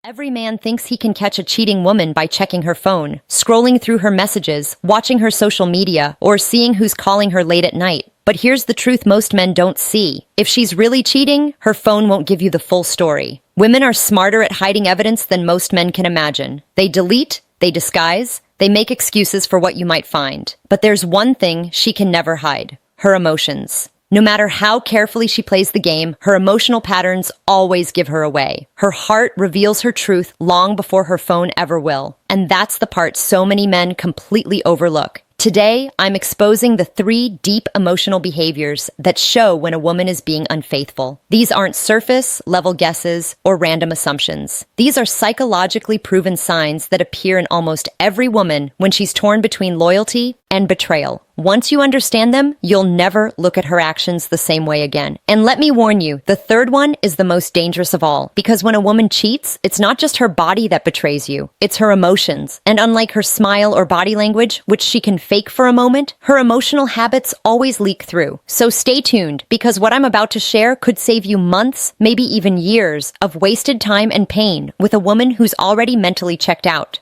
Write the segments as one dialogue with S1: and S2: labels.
S1: Every man thinks he can catch a cheating woman by checking her phone, scrolling through her messages, watching her social media, or seeing who's calling her late at night. But here's the truth most men don't see. If she's really cheating, her phone won't give you the full story. Women are smarter at hiding evidence than most men can imagine. They delete, they disguise, they make excuses for what you might find. But there's one thing she can never hide: her emotions. No matter how carefully she plays the game, her emotional patterns always give her away. Her heart reveals her truth long before her phone ever will. And that's the part so many men completely overlook. Today, I'm exposing the 3 deep emotional behaviors that show when a woman is being unfaithful. These aren't surface-level guesses or random assumptions. These are psychologically proven signs that appear in almost every woman when she's torn between loyalty and betrayal. Once you understand them, you'll never look at her actions the same way again. And let me warn you, the third one is the most dangerous of all. Because when a woman cheats, it's not just her body that betrays you, it's her emotions. And unlike her smile or body language, which she can fake for a moment, her emotional habits always leak through. So stay tuned, because what I'm about to share could save you months, maybe even years, of wasted time and pain with a woman who's already mentally checked out.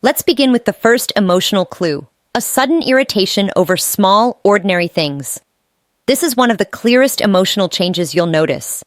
S1: Let's begin with the first emotional clue: a sudden irritation over small, ordinary things. This is one of the clearest emotional changes you'll notice.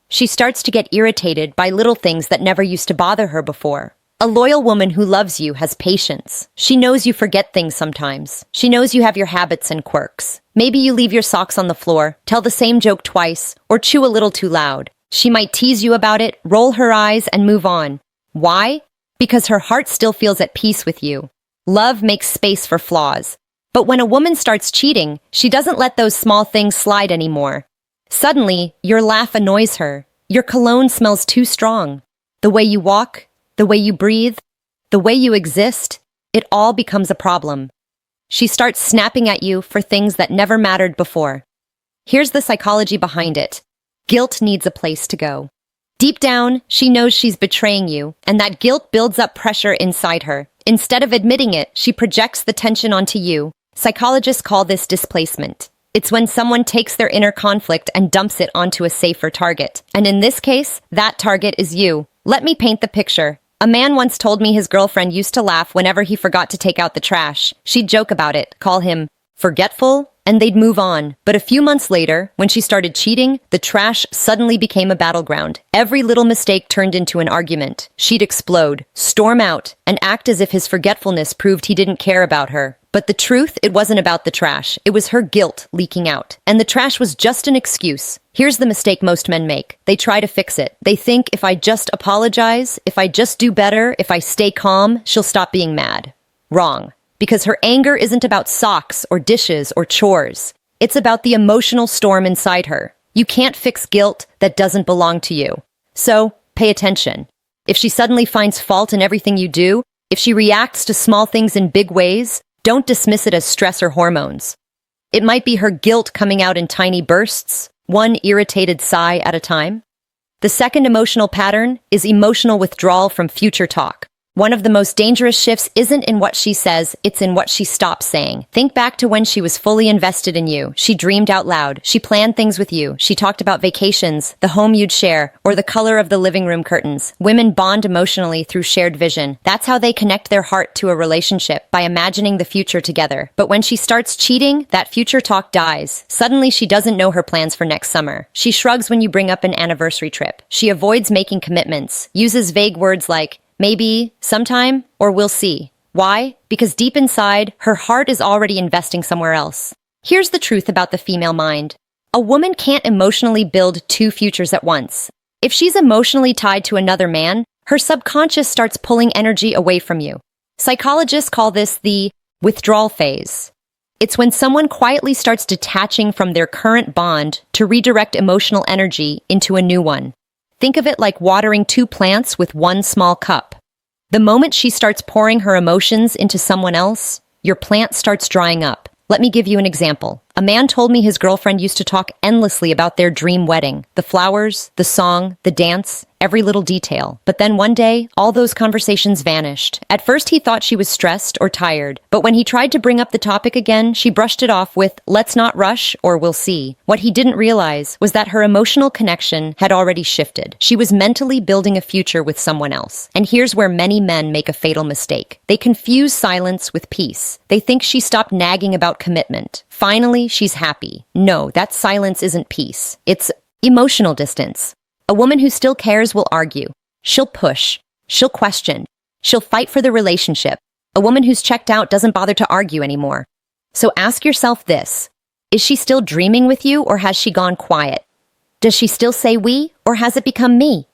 S1: She starts to get irritated by little things that never used to bother her before. A loyal woman who loves you has patience. She knows you forget things sometimes. She knows you have your habits and quirks. Maybe you leave your socks on the floor, tell the same joke twice, or chew a little too loud. She might tease you about it, roll her eyes, and move on. Why? Because her heart still feels at peace with you. Love makes space for flaws. But when a woman starts cheating, she doesn't let those small things slide anymore. Suddenly, your laugh annoys her. Your cologne smells too strong. The way you walk, the way you breathe, the way you exist, it all becomes a problem. She starts snapping at you for things that never mattered before. Here's the psychology behind it. Guilt needs a place to go. Deep down, she knows she's betraying you, and that guilt builds up pressure inside her. Instead of admitting it, she projects the tension onto you. Psychologists call this displacement. It's when someone takes their inner conflict and dumps it onto a safer target. And in this case, that target is you. Let me paint the picture. A man once told me his girlfriend used to laugh whenever he forgot to take out the trash. She'd joke about it, call him forgetful, and they'd move on. But a few months later, when she started cheating, the trash suddenly became a battleground. Every little mistake turned into an argument. She'd explode, storm out, and act as if his forgetfulness proved he didn't care about her. But the truth, it wasn't about the trash. It was her guilt leaking out. And the trash was just an excuse. Here's the mistake most men make. They try to fix it. They think, if I just apologize, if I just do better, if I stay calm, she'll stop being mad. Wrong. Because her anger isn't about socks or dishes or chores. It's about the emotional storm inside her. You can't fix guilt that doesn't belong to you. So, pay attention. If she suddenly finds fault in everything you do, if she reacts to small things in big ways, don't dismiss it as stress or hormones. It might be her guilt coming out in tiny bursts, one irritated sigh at a time. The second emotional pattern is emotional withdrawal from future talk. One of the most dangerous shifts isn't in what she says, it's in what she stops saying. Think back to when she was fully invested in you. She dreamed out loud. She planned things with you. She talked about vacations, the home you'd share, or the color of the living room curtains. Women bond emotionally through shared vision. That's how they connect their heart to a relationship, by imagining the future together. But when she starts cheating, that future talk dies. Suddenly, she doesn't know her plans for next summer. She shrugs when you bring up an anniversary trip. She avoids making commitments, uses vague words like maybe, sometime, or we'll see. Why? Because deep inside, her heart is already investing somewhere else. Here's the truth about the female mind. A woman can't emotionally build 2 futures at once. If she's emotionally tied to another man, her subconscious starts pulling energy away from you. Psychologists call this the withdrawal phase. It's when someone quietly starts detaching from their current bond to redirect emotional energy into a new one. Think of it like watering 2 plants with 1 small cup. The moment she starts pouring her emotions into someone else, your plant starts drying up. Let me give you an example. A man told me his girlfriend used to talk endlessly about their dream wedding, the flowers, the song, the dance, every little detail. But then one day, all those conversations vanished. At first he thought she was stressed or tired, but when he tried to bring up the topic again, she brushed it off with, "Let's not rush, or we'll see." What he didn't realize was that her emotional connection had already shifted. She was mentally building a future with someone else. And here's where many men make a fatal mistake. They confuse silence with peace. They think she stopped nagging about commitment. Finally, she's happy. No, that silence isn't peace. It's emotional distance. A woman who still cares will argue. She'll push. She'll question. She'll fight for the relationship. A woman who's checked out doesn't bother to argue anymore. So ask yourself this. Is she still dreaming with you, or has she gone quiet? Does she still say we, or has it become me?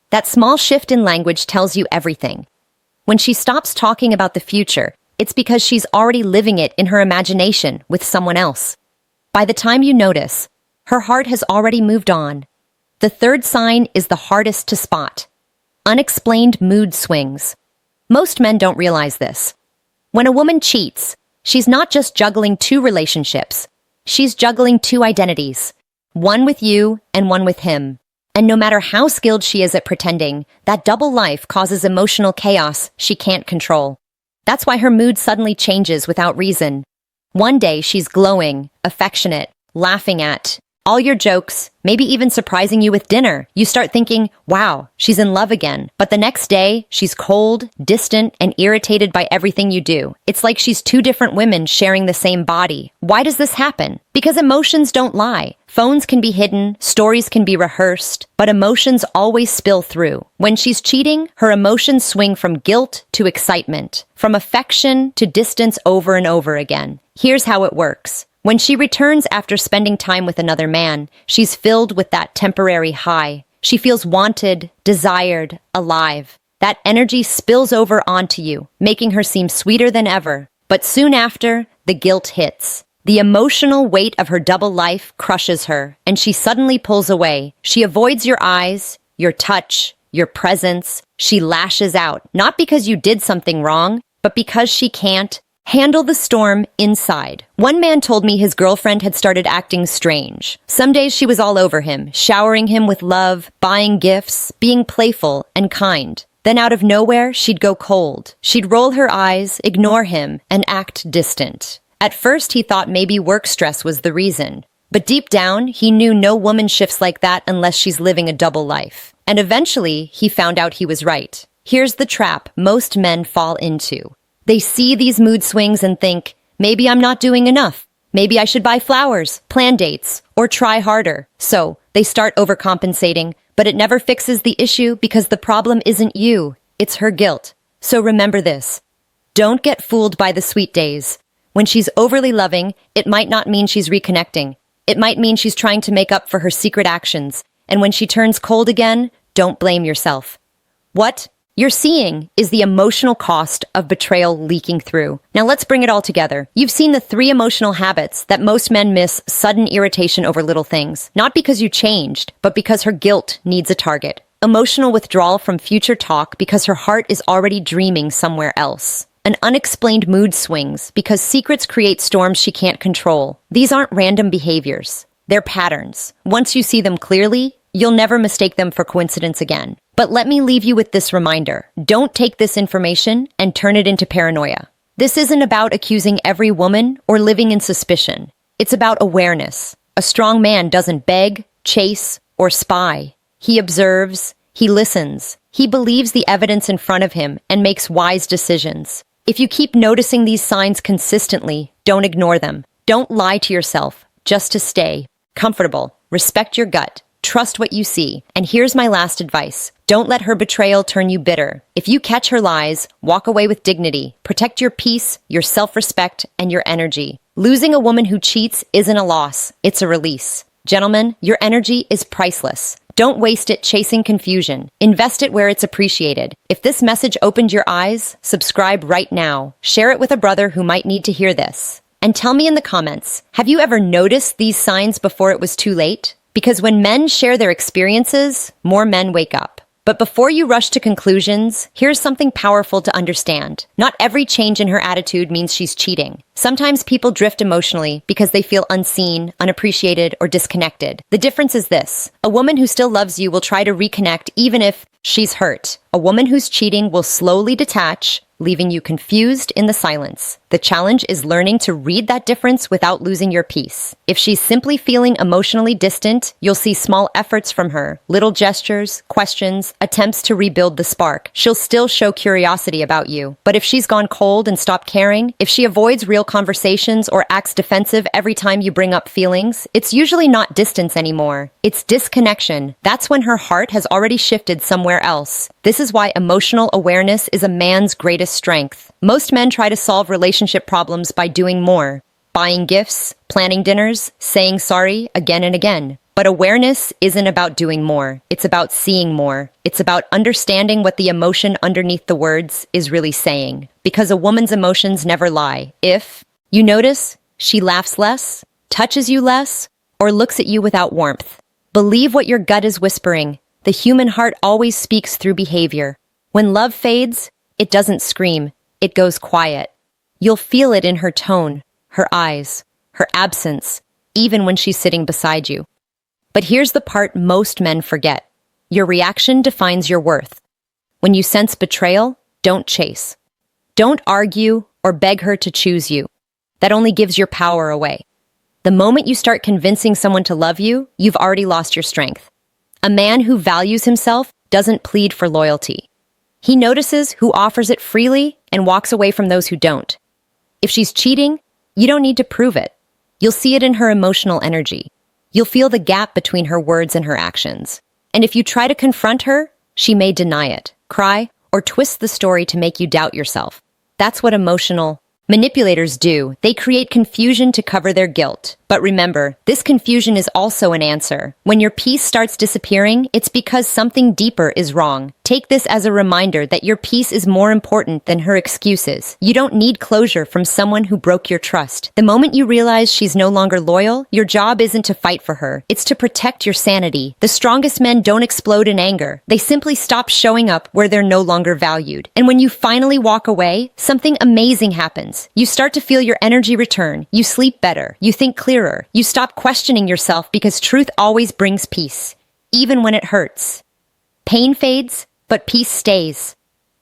S1: That small shift in language tells you everything. When she stops talking about the future, it's because she's already living it in her imagination with someone else. By the time you notice, her heart has already moved on. The third sign is the hardest to spot. Unexplained mood swings. Most men don't realize this. When a woman cheats, she's not just juggling two relationships. She's juggling two identities. One with you and one with him. And no matter how skilled she is at pretending, that double life causes emotional chaos she can't control. That's why her mood suddenly changes without reason. One day she's glowing, affectionate, laughing at all your jokes, maybe even surprising you with dinner. You start thinking, wow, she's in love again. But the next day, she's cold, distant, and irritated by everything you do. It's like she's two different women sharing the same body. Why does this happen? Because emotions don't lie. Phones can be hidden, stories can be rehearsed, but emotions always spill through. When she's cheating, her emotions swing from guilt to excitement, from affection to distance over and over again. Here's how it works. When she returns after spending time with another man, she's filled with that temporary high. She feels wanted, desired, alive. That energy spills over onto you, making her seem sweeter than ever. But soon after, the guilt hits. The emotional weight of her double life crushes her, and she suddenly pulls away. She avoids your eyes, your touch, your presence. She lashes out, not because you did something wrong, but because she can't handle the storm inside. One man told me his girlfriend had started acting strange. Some days she was all over him, showering him with love, buying gifts, being playful and kind. Then out of nowhere, she'd go cold. She'd roll her eyes, ignore him, and act distant. At first, he thought maybe work stress was the reason. But deep down, he knew no woman shifts like that unless she's living a double life. And eventually, he found out he was right. Here's the trap most men fall into. They see these mood swings and think, maybe I'm not doing enough. Maybe I should buy flowers, plan dates, or try harder. So they start overcompensating, but it never fixes the issue because the problem isn't you, it's her guilt. So remember this. Don't get fooled by the sweet days. When she's overly loving, it might not mean she's reconnecting. It might mean she's trying to make up for her secret actions. And when she turns cold again, don't blame yourself. What you're seeing is the emotional cost of betrayal leaking through. Now let's bring it all together. You've seen the 3 emotional habits that most men miss: sudden irritation over little things. Not because you changed, but because her guilt needs a target. Emotional withdrawal from future talk because her heart is already dreaming somewhere else. And unexplained mood swings because secrets create storms she can't control. These aren't random behaviors. They're patterns. Once you see them clearly, you'll never mistake them for coincidence again. But let me leave you with this reminder. Don't take this information and turn it into paranoia. This isn't about accusing every woman or living in suspicion. It's about awareness. A strong man doesn't beg, chase, or spy. He observes, he listens, he believes the evidence in front of him and makes wise decisions. If you keep noticing these signs consistently, don't ignore them. Don't lie to yourself, just to stay comfortable. Respect your gut. Trust what you see. And here's my last advice. Don't let her betrayal turn you bitter. If you catch her lies, walk away with dignity. Protect your peace, your self-respect, and your energy. Losing a woman who cheats isn't a loss, it's a release. Gentlemen, your energy is priceless. Don't waste it chasing confusion. Invest it where it's appreciated. If this message opened your eyes, subscribe right now. Share it with a brother who might need to hear this. And tell me in the comments, have you ever noticed these signs before it was too late? Because when men share their experiences, more men wake up. But before you rush to conclusions, here's something powerful to understand. Not every change in her attitude means she's cheating. Sometimes people drift emotionally because they feel unseen, unappreciated, or disconnected. The difference is this. A woman who still loves you will try to reconnect even if she's hurt. A woman who's cheating will slowly detach, leaving you confused in the silence. The challenge is learning to read that difference without losing your peace. If she's simply feeling emotionally distant, you'll see small efforts from her, little gestures, questions, attempts to rebuild the spark. She'll still show curiosity about you. But if she's gone cold and stopped caring, if she avoids real conversations or acts defensive every time you bring up feelings, it's usually not distance anymore. It's disconnection. That's when her heart has already shifted somewhere else. This is why emotional awareness is a man's greatest strength. Most men try to solve relationship problems by doing more. Buying gifts, planning dinners, saying sorry again and again. But awareness isn't about doing more. It's about seeing more. It's about understanding what the emotion underneath the words is really saying. Because a woman's emotions never lie. If you notice she laughs less, touches you less, or looks at you without warmth, believe what your gut is whispering. The human heart always speaks through behavior. When love fades, it doesn't scream. It goes quiet. You'll feel it in her tone, her eyes, her absence, even when she's sitting beside you. But here's the part most men forget. Your reaction defines your worth. When you sense betrayal, don't chase. Don't argue or beg her to choose you. That only gives your power away. The moment you start convincing someone to love you, you've already lost your strength. A man who values himself doesn't plead for loyalty. He notices who offers it freely and walks away from those who don't. If she's cheating, you don't need to prove it. You'll see it in her emotional energy. You'll feel the gap between her words and her actions. And if you try to confront her, she may deny it, cry, or twist the story to make you doubt yourself. That's what emotional manipulators do. They create confusion to cover their guilt. But remember, this confusion is also an answer. When your peace starts disappearing, it's because something deeper is wrong. Take this as a reminder that your peace is more important than her excuses. You don't need closure from someone who broke your trust. The moment you realize she's no longer loyal, your job isn't to fight for her. It's to protect your sanity. The strongest men don't explode in anger. They simply stop showing up where they're no longer valued. And when you finally walk away, something amazing happens. You start to feel your energy return. You sleep better. You think clearer. You stop questioning yourself because truth always brings peace, even when it hurts. Pain fades, but peace stays.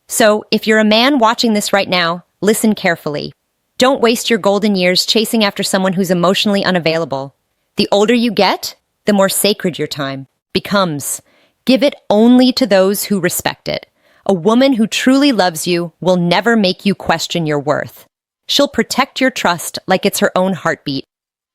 S1: So, if you're a man watching this right now, listen carefully. Don't waste your golden years chasing after someone who's emotionally unavailable. The older you get, the more sacred your time becomes. Give it only to those who respect it. A woman who truly loves you will never make you question your worth. She'll protect your trust like it's her own heartbeat.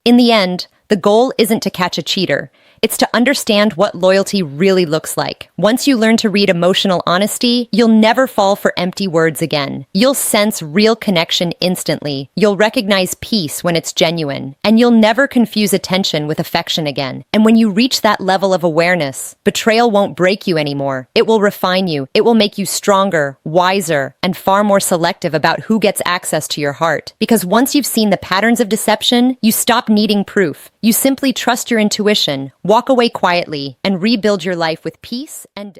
S1: In the end, the goal isn't to catch a cheater. It's to understand what loyalty really looks like. Once you learn to read emotional honesty, you'll never fall for empty words again. You'll sense real connection instantly. You'll recognize peace when it's genuine. And you'll never confuse attention with affection again. And when you reach that level of awareness, betrayal won't break you anymore. It will refine you. It will make you stronger, wiser, and far more selective about who gets access to your heart. Because once you've seen the patterns of deception, you stop needing proof. You simply trust your intuition, walk away quietly, and rebuild your life with peace and